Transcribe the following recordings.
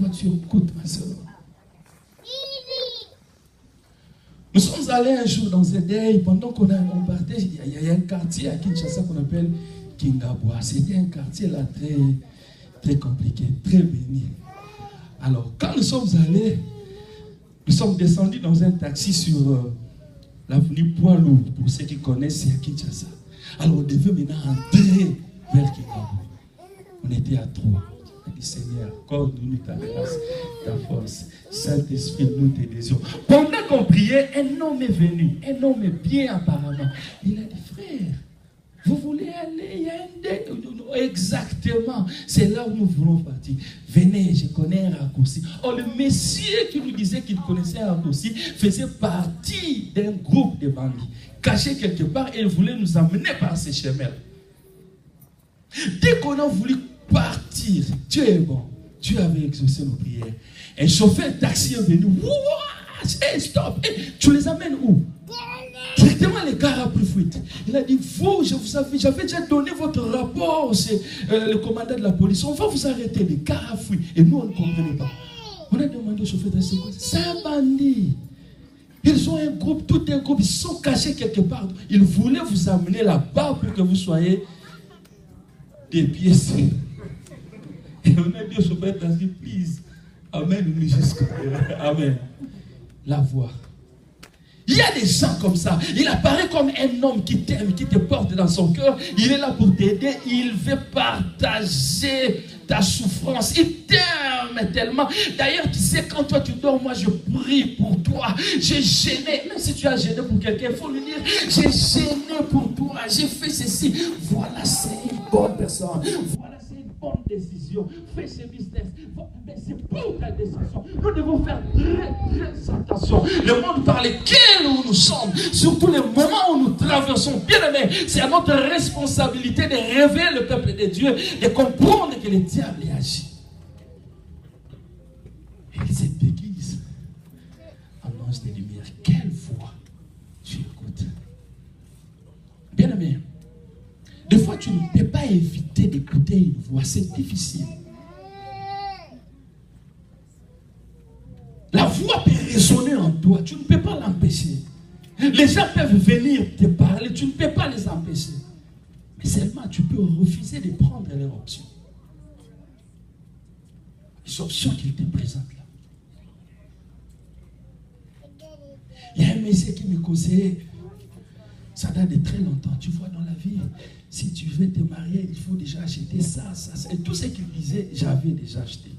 tu écoutes, ma soeur. Nous sommes allés un jour dans un deuil, pendant qu'on partait, il y a un quartier à Kinshasa qu'on appelle Kingabwa. C'était un quartier là très, très compliqué, très béni. Alors, quand nous sommes allés, nous sommes descendus dans un taxi sur l'avenue Poiloux, pour ceux qui connaissent, c'est à Kinshasa. Alors, on devait maintenant entrer vers Kingabwa. On était à 3. On a dit, Seigneur, accorde-nous ta grâce, ta force. Saint-Esprit, nous te désirons. Pendant qu'on priait, un homme est venu. Un homme est bien apparemment. Il a dit, frère, vous voulez aller, il y a un deuil. Exactement. C'est là où nous voulons partir. Venez, je connais un raccourci. Oh, le monsieur qui nous disait qu'il connaissait un raccourci faisait partie d'un groupe de bandits. Caché quelque part, et il voulait nous emmener par ces chemins. Dès qu'on a voulu partir, Dieu est bon. Dieu avait exaucé nos prières. Un chauffeur taxi est venu. Hey, stop! Hey, tu les amènes où? Directement, les gars ont pris fuite. Il a dit, vous, je vous avais, j'avais déjà donné votre rapport, c'est le commandant de la police. On va vous arrêter. Les gars ont fui. Et nous, on ne comprenait pas. On a demandé au chauffeur taxi, c'est un bandit. Ils ont un groupe, tout un groupe. Ils sont cachés quelque part. Ils voulaient vous amener là-bas pour que vous soyez des pieds. Et on a dit au chauffeur taxi, please, amène-nous jusqu'à Amen. La voix. Il y a des gens comme ça. Il apparaît comme un homme qui t'aime, qui te porte dans son cœur. Il est là pour t'aider. Il veut partager ta souffrance. Il t'aime tellement. D'ailleurs, tu sais, quand toi tu dors, moi je prie pour toi. J'ai gêné. Même si tu as gêné pour quelqu'un, il faut lui dire, j'ai gêné pour toi. J'ai fait ceci. Voilà, c'est une bonne personne. Voilà, c'est une bonne décision. Fais ce business. Mais c'est pour ta décision. Nous devons faire très, très attention. Le monde par lequel nous sommes, surtout les moments où nous traversons, bien aimés, c'est à notre responsabilité de révéler le peuple de Dieu, de comprendre que le diable agit. Et il se déguise en ange de lumière. Quelle voix tu écoutes? Bien aimé, des fois tu ne peux pas éviter d'écouter une voix, c'est difficile. La voix peut résonner en toi, tu ne peux pas l'empêcher. Les gens peuvent venir te parler, tu ne peux pas les empêcher. Mais seulement tu peux refuser de prendre leur option. Les options qu'ils te présentent là. Il y a un monsieur qui me conseillait, ça date de très longtemps, tu vois dans la vie, si tu veux te marier, il faut déjà acheter ça, ça, ça. Et tout ce qu'il disait, j'avais déjà acheté.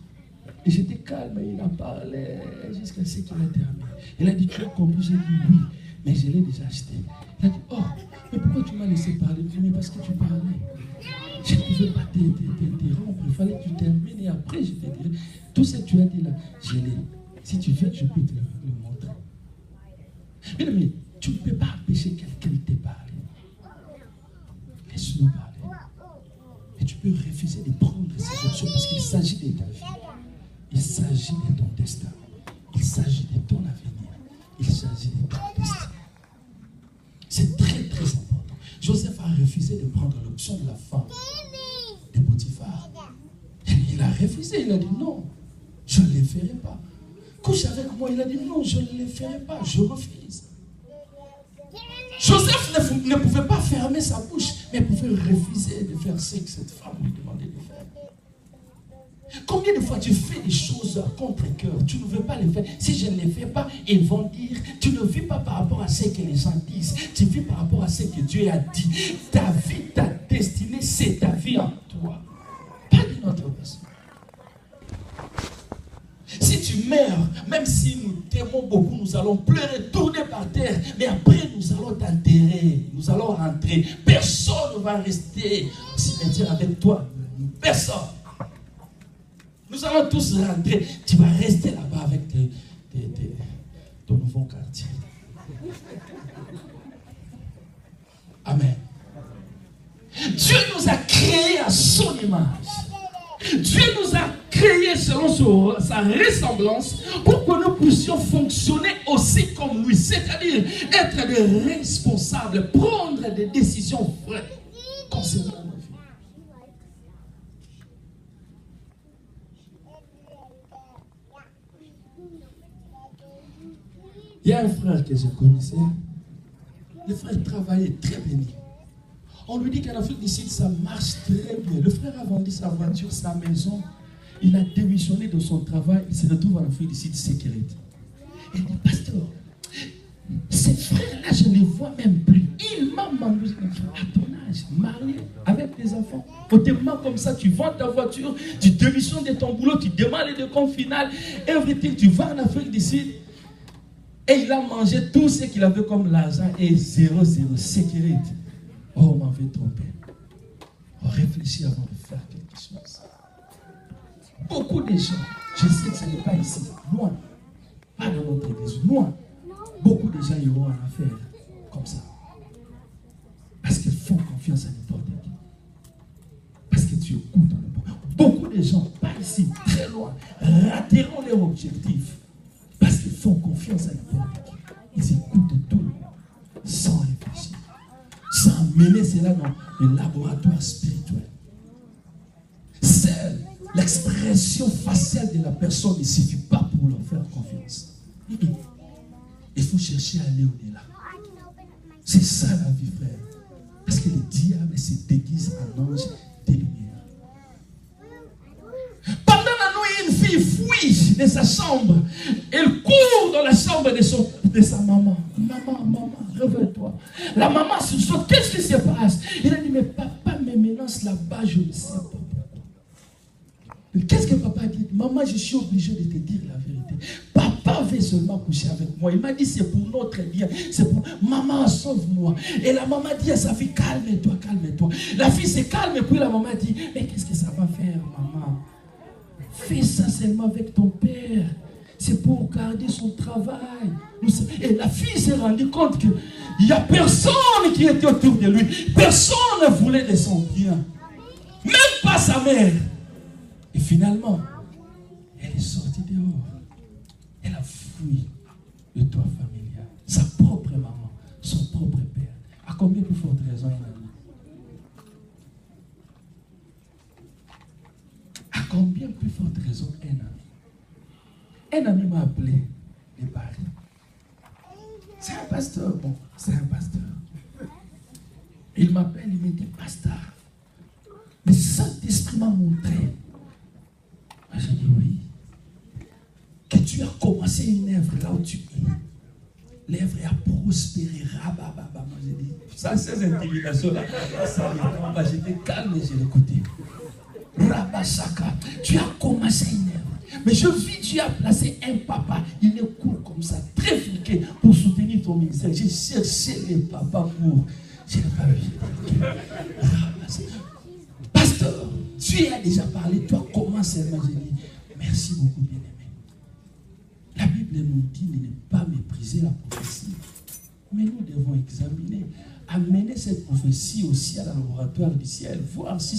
Et j'étais calme, il en parlait jusqu'à ce qu'il a terminé. Il a dit, tu as compris? J'ai dit oui, mais je l'ai déjà acheté. Il a dit, oh, mais pourquoi tu m'as laissé parler? Mais parce que tu parlais. Je ne pouvais pas t'interrompre, il fallait que tu termines et après je te dirai. Tout ce que tu as dit là, je l'ai. Si tu veux, je peux te le montrer. Mais tu ne peux pas empêcher quelqu'un de te parler. Laisse-le parler. Et tu peux refuser de prendre ces options parce qu'il s'agit de ta vie. Il s'agit de ton destin. Il s'agit de ton avenir. Il s'agit de ton destin. C'est très très important. Joseph a refusé de prendre l'option de la femme de Potiphar. Il a refusé. Il a dit non, je ne le ferai pas. Couche avec moi. Il a dit non, je ne le ferai pas. Je refuse. Joseph ne pouvait pas fermer sa bouche, mais pouvait refuser de faire ce que cette femme lui demandait de faire. Combien de fois tu fais des choses contre cœur, tu ne veux pas les faire. Si je ne les fais pas, ils vont dire, tu ne vis pas par rapport à ce que les gens disent, tu vis par rapport à ce que Dieu a dit. Ta vie, ta destinée, c'est ta vie en toi, pas d'une autre personne. Si tu meurs, même si nous t'aimons beaucoup, nous allons pleurer, tourner par terre, mais après nous allons t'enterrer, nous allons rentrer. Personne ne va rester au cimetière avec toi, personne. Nous allons tous rentrer. Tu vas rester là-bas avec ton nouveau quartier. Amen. Dieu nous a créés à son image. Dieu nous a créés selon sa ressemblance pour que nous puissions fonctionner aussi comme lui. C'est-à-dire être des responsables, prendre des décisions vraies concernant nos vies. Il y a un frère que je connaissais. Le frère travaillait très bien. On lui dit qu'en Afrique du Sud, ça marche très bien. Le frère a vendu sa voiture, sa maison. Il a démissionné de son travail. Il se retrouve en Afrique du Sud sécurité. Il dit, pasteur, ces frères-là, je ne les vois même plus. Il m'a demandé à ton âge, marié, avec des enfants. Autrement, comme ça, tu vends ta voiture, tu démissionnes de ton boulot, tu demandes le compte final, everything, tu vas en Afrique du Sud. Et il a mangé tout ce qu'il avait comme l'argent et 0 sécurité. Oh, on m'avait trompé. On réfléchit avant de faire quelque chose. Beaucoup de gens, je sais que ce n'est pas ici, loin, pas dans notre église, loin. Beaucoup de gens iront en affaire comme ça. Parce qu'ils font confiance à n'importe qui. Parce que tu écoutes en n'importe qui. Beaucoup de gens, pas ici, très loin, rateront leur objectif. Parce qu'ils font confiance à n'importe qui. Ils écoutent tout le monde sans réfléchir. Sans mener cela dans le laboratoire spirituel. Seule l'expression faciale de la personne ne suffit pas pour leur faire confiance. Il faut chercher à aller au-delà. C'est ça la vie, frère. Parce que le diable se déguise en ange des lumières. Pendant la nuit, une fille fuit de sa chambre. Elle court dans la chambre de sa maman. Maman, réveille-toi. La maman se saute. Qu'est-ce qui se passe? Il a dit, mais papa me menace là-bas, je ne sais pas. Qu'est-ce que papa dit? Maman, je suis obligé de te dire la vérité. Papa veut seulement coucher avec moi. Il m'a dit, c'est pour notre bien. C'est pour... Maman, sauve-moi. Et la maman dit à sa fille, calme-toi, calme-toi. La fille se calme et puis la maman dit, mais qu'est-ce que ça va faire, maman? Fais ça seulement avec ton père. C'est pour garder son travail. Et la fille s'est rendue compte qu'il n'y a personne qui était autour de lui. Personne ne voulait de son bien. Même pas sa mère. Et finalement, elle est sortie dehors. Elle a fui le toit familial. Sa propre maman, son propre père. À combien plus forte raison un ami? À combien plus forte raison un ami? Un ami m'a appelé de Paris. C'est un pasteur. Bon, c'est un pasteur. Il m'appelle, il me dit, pasteur, le Saint-Esprit m'a montré. J'ai dit oui. Que tu as commencé une œuvre là où tu es. L'œuvre a prospéré. Moi j'ai dit, ça ces intimidations là. J'étais calme et j'ai écouté. Rabashaka, tu as commencé une œuvre. Mais je vis, tu as placé un papa. Il est court comme ça, très fliqué pour soutenir ton ministère. J'ai cherché les papas pour. Je n'ai pas vu. Pasteur, tu as déjà parlé, toi comment seulement? J'ai dit, merci beaucoup, bien-aimé. La Bible nous dit de ne pas mépriser la prophétie. Mais nous devons examiner, amener cette prophétie aussi à la laboratoire du ciel, voir si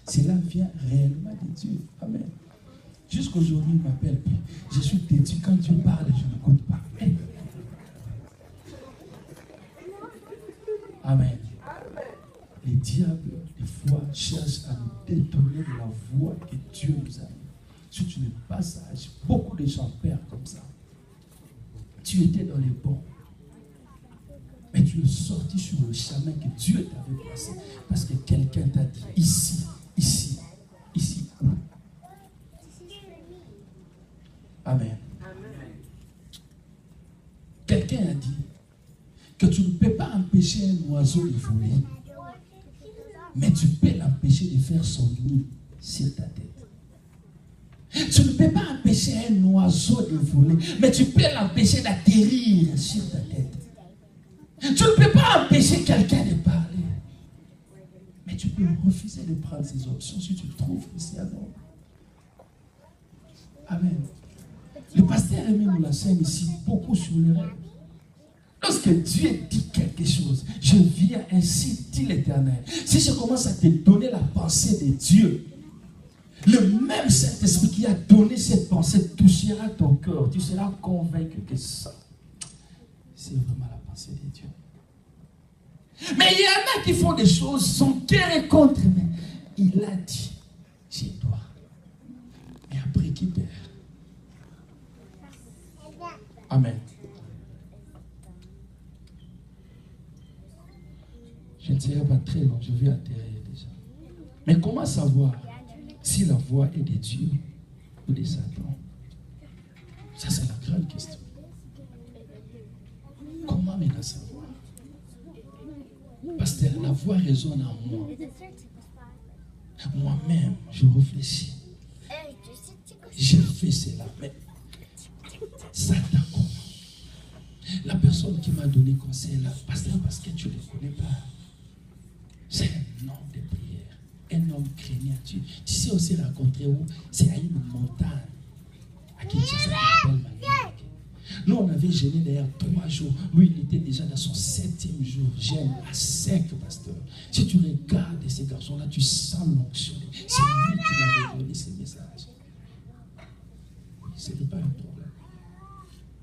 cela vient réellement de Dieu. Amen. Jusqu'aujourd'hui, il m'appelle. Je suis têtu quand Dieu parle, je n'écoute pas. Amen. Les diables, des fois, cherchent à nous détourner de la voie que Dieu nous a mis. Si tu n'es pas sage, beaucoup de gens perdent comme ça. Tu étais dans les bons. Mais tu es sorti sur le chemin que Dieu t'avait placé. Parce que quelqu'un t'a dit, ici. Amen. Quelqu'un a dit que tu ne peux pas empêcher un oiseau de voler. Mais tu peux l'empêcher de faire son nid sur ta tête. Tu ne peux pas empêcher un oiseau de voler, mais tu peux l'empêcher d'atterrir sur ta tête. Tu ne peux pas empêcher quelqu'un de parler, mais tu peux refuser de prendre ces options si tu trouves que c'est un homme. Amen. Le pasteur Aimé nous l'enseigne ici beaucoup sur le rêve. Lorsque Dieu dit quelque chose, je viens ainsi, dit l'Éternel. Si je commence à te donner la pensée de Dieu, le même Saint-Esprit qui a donné cette pensée touchera ton cœur. Tu seras convaincu que ça, c'est vraiment la pensée de Dieu. Mais il y en a qui font des choses, son cœur est contre, mais il a dit, j'ai droit. Et après qui perd? Amen. pas très long, je vais atterrir déjà. Mais comment savoir si la voix est de Dieu ou de Satan? Ça, c'est la grande question. Comment maintenant savoir? Parce que la voix résonne en moi. Moi-même, je réfléchis. J'ai fait cela, mais Satan, comment? La personne qui m'a donné conseil là, pasteur, parce que tu ne le connais pas, c'est un homme de prière, un homme craignant Dieu. Tu sais aussi rencontrer où? C'est à une montagne. À Kinshasa, ça s'appelle Magnifique. Nous, on avait jeûné d'ailleurs 3 jours. Lui, il était déjà dans son 7e jour. Jeûne à sec, pasteur. Si tu regardes ces garçons-là, tu sens l'onction. C'est lui qui m'avait donné ces messages. Ce n'est pas un problème.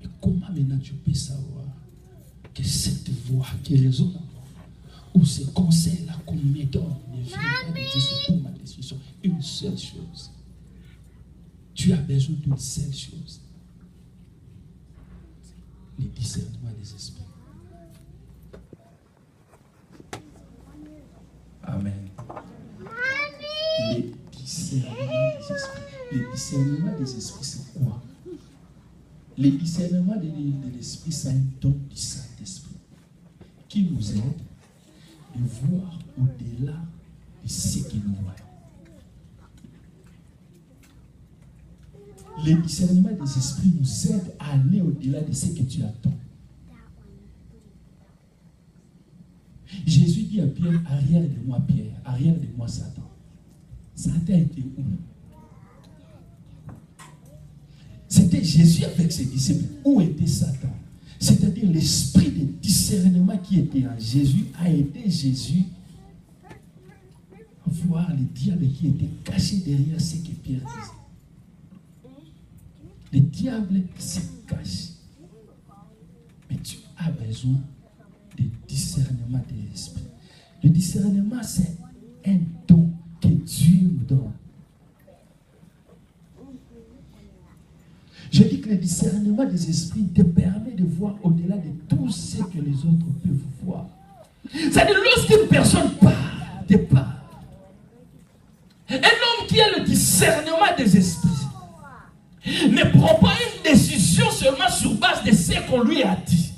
Mais comment maintenant tu peux savoir que cette voix qui résonne en moi, ou ce conseil-là qu'on me donne, ne vient pas de Dieu, c'est pour ma décision. Une seule chose. Tu as besoin d'une seule chose. Le discernement des esprits. Amen. Le discernement des esprits. Le discernement des esprits, c'est quoi? Le discernement de l'esprit, c'est un don du Saint-Esprit qui nous aide de voir au-delà de ce que nous voyons. Le discernement des esprits nous aide à aller au-delà de ce que tu attends. Jésus dit à Pierre, arrière de moi Pierre, arrière de moi Satan. Satan était où? C'était Jésus avec ses disciples. Où était Satan? C'est-à-dire l'esprit de discernement qui était en Jésus a aidé Jésus à voir le diable qui était caché derrière ce que Pierre disait. Le diable se cache. Mais tu as besoin de discernement de l'esprit. Le discernement, c'est un don que Dieu nous donne. Je dis que le discernement des esprits te permet de voir au-delà de tout ce que les autres peuvent voir. C'est-à-dire, lorsqu'une personne te parle, un homme qui a le discernement des esprits ne prend pas une décision seulement sur base de ce qu'on lui a dit.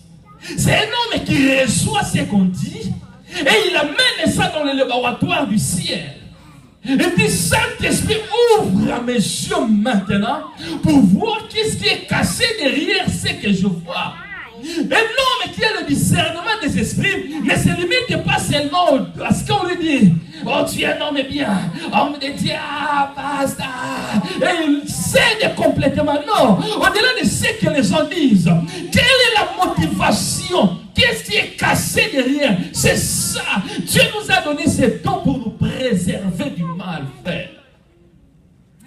C'est un homme qui reçoit ce qu'on dit et il amène ça dans le laboratoire du ciel. Il dit, Saint-Esprit, ouvre mes yeux maintenant pour voir qu'est-ce qui est caché derrière ce que je vois. Un homme qui a le discernement des esprits ne se limite pas seulement à ce qu'on lui dit. Oh, tu es un homme bien, homme de Dieu, basta. Et il cède complètement. Non, au-delà de ce que les gens disent, quelle est la motivation? Qu'est-ce qui est caché derrière? C'est ça. Dieu nous a donné ce don pour nous préserver du mal fait.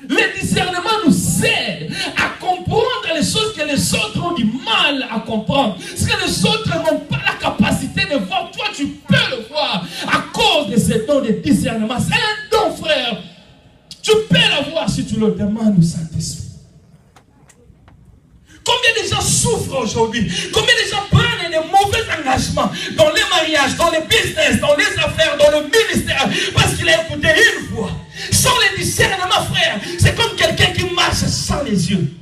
Le discernement nous aide à comprendre les choses que les autres ont du mal à comprendre. Parce que les autres n'ont pas la capacité de voir. Toi, tu peux le voir à cause de ce don de discernement. C'est un don, frère. Tu peux l'avoir si tu le demandes au Saint-Esprit. Combien de gens souffrent aujourd'hui? Combien de gens prennent de mauvais engagements dans les mariages, dans les business, dans les affaires, dans le ministère, parce qu'il a écouté une voix. Sans le discernement, frère, c'est comme quelqu'un qui marche sans les yeux.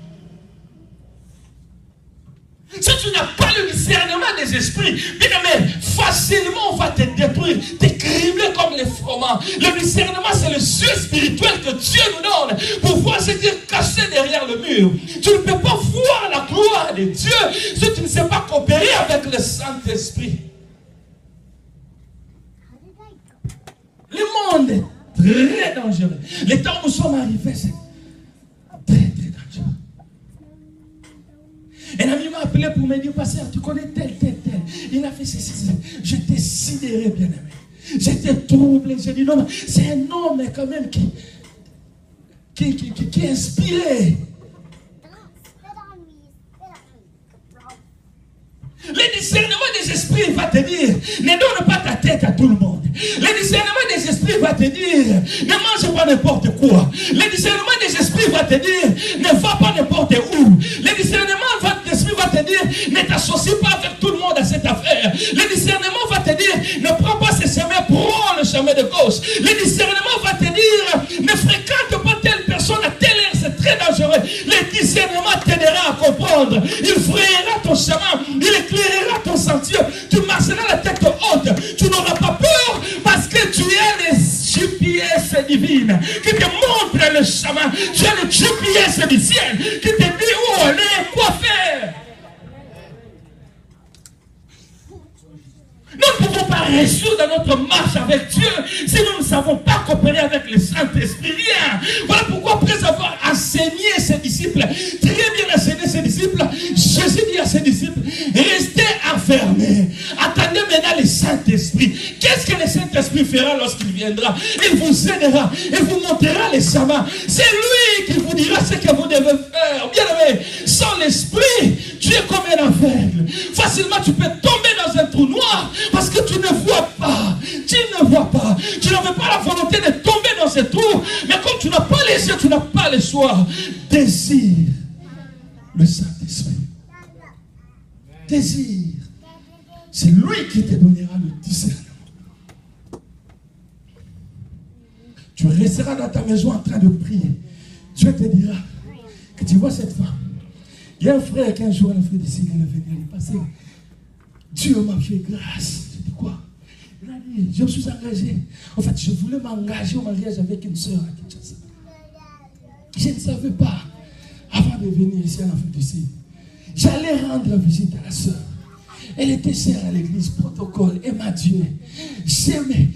Si tu n'as pas le discernement des esprits, bien aimé, facilement on va te détruire, te cribler comme les froment. Le discernement, c'est le yeux spirituel que Dieu nous donne pour voir ce qui est caché derrière le mur. Tu ne peux pas voir la gloire de Dieu si tu ne sais pas coopérer avec le Saint-Esprit. Le monde est très dangereux. Le temps où nous sommes arrivés, c'est très dangereux. Un ami m'a appelé pour me dire, pasteur, tu connais tel. Il a fait ceci. J'étais sidéré, bien aimé. J'étais troublé. J'ai dit, non, c'est un homme quand même qui est inspiré. Le discernement des esprits va te dire, ne donne pas ta tête à tout le monde. Le discernement des esprits va te dire, ne mange pas n'importe quoi. Le discernement des esprits va te dire, ne va pas n'importe où. Le discernement des esprits va te dire, ne t'associe pas avec tout le monde à cette affaire. Le discernement va te dire, ne prends pas ces chemins pro jamais de gauche. Le discernement va te dire, ne fréquente pas telle personne à telle heure, c'est très dangereux. Le discernement t'aidera à comprendre. Il frayera ton chemin, il éclairera ton sentier. Tu marcheras la tête haute. Tu n'auras pas peur parce que tu as les GPS divines qui te montrent le chemin. Tu as le GPS du ciel qui te dit où aller, quoi faire. Nous ne pouvons pas réussir dans notre marche avec Dieu si nous ne savons pas coopérer avec le Saint-Esprit. Voilà pourquoi, après avoir enseigné ses disciples, très bien enseigné ses disciples, Jésus dit à ses disciples, restez enfermés. Attendez maintenant le Saint-Esprit. Qu'est-ce que le Saint-Esprit fera lorsqu'il viendra? Il vous aidera, il vous montrera les chemins. C'est lui qui vous dira ce que vous devez faire. Bien aimé, sans l'Esprit, tu es comme un aveugle. Facilement, tu peux tomber dans un trou noir parce que tu ne vois pas. Tu ne vois pas. Tu n'avais pas la volonté de tomber dans ce trou. Mais comme tu n'as pas les yeux, tu n'as pas le choix. Désire le Saint-Esprit. Désire. C'est lui qui te donnera le discernement. Tu resteras dans ta maison en train de prier. Dieu te dira que tu vois cette femme. Il y a un frère qui un jour en Afrique du Sud, il est venu, il est passé. Dieu m'a fait grâce. Je dis quoi? Il a dit, je me suis engagé. En fait, je voulais m'engager au mariage avec une soeur à Kinshasa. Je ne savais pas, avant de venir ici en Afrique du Sud, j'allais rendre visite à la soeur. Elle était sœur à l'église, protocole, et m'a Dieu. J'allais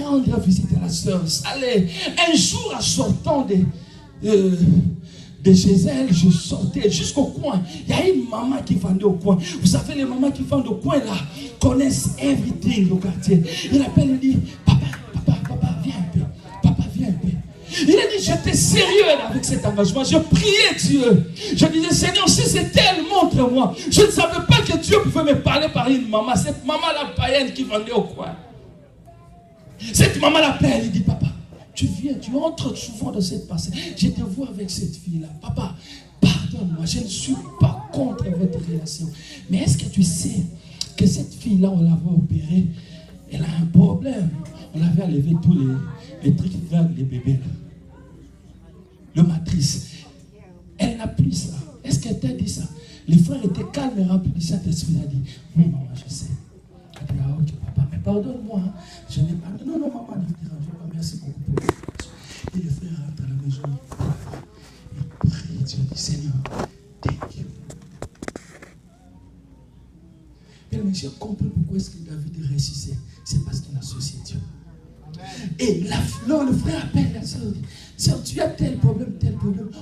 rendre visite à la soeur. Un jour, en sortant de chez elle, je sortais jusqu'au coin. Il y a une maman qui vendait au coin. Vous savez, les mamans qui vendent au coin là connaissent everything au quartier. Il appelle et dit, papa, viens un peu. Papa, viens un peu. Il a dit, j'étais sérieux avec cet engagement. Je priais Dieu. Je disais, Seigneur, si c'est elle, montre-moi. Je ne savais pas que Dieu pouvait me parler par une maman. Cette maman-là païenne qui vendait au coin. Cette maman l'appelle, il dit, papa, tu viens, tu entres souvent dans cette passée. Je te vois avec cette fille-là. Papa, pardonne-moi, je ne suis pas contre votre relation. Mais est-ce que tu sais que cette fille-là, on l'avait opérée, elle a un problème. On l'avait enlevé tous les trucs qui gardent les bébés là. Le matrice. Elle n'a plus ça. Est-ce qu'elle t'a dit ça? Les frères étaient calmes et remplis du Saint-Esprit. Il a dit, oui maman, je sais. Elle a dit, ah ok papa, mais pardonne-moi. Hein. Je n'ai pas... Non, maman, ne vous dérangez pas. Merci beaucoup pour l'information. Et les frères rentrent à la maison. Ils prient. Dieu dit, Seigneur, thank you. Mais j'ai compris pourquoi est-ce que David réussissait. C'est parce qu'il associait Dieu. Et là, le frère appelle la soeur. Sœur, tu as tel problème.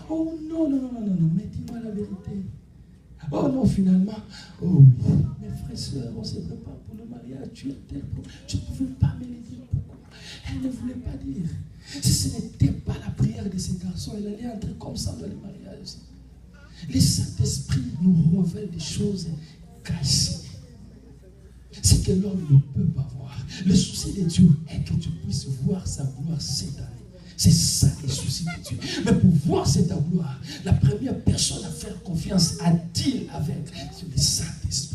Oh non, mais dis-moi la vérité. Oh non, finalement. Oh oui, mes frères et sœurs, on se prépare pour le mariage. Tu as tel problème. Je ne pouvais pas me le dire pourquoi. Elle ne voulait pas dire. Si ce n'était pas la prière de ces garçons, elle allait entrer comme ça dans le mariage. Le Saint-Esprit nous révèle des choses cachées. C'est que l'homme ne peut pas voir. Le souci de Dieu est que tu puisses voir sa gloire cette année. C'est ça le souci de Dieu. Mais pour voir cette gloire, la première personne à faire confiance, à deal avec, c'est le Saint-Esprit.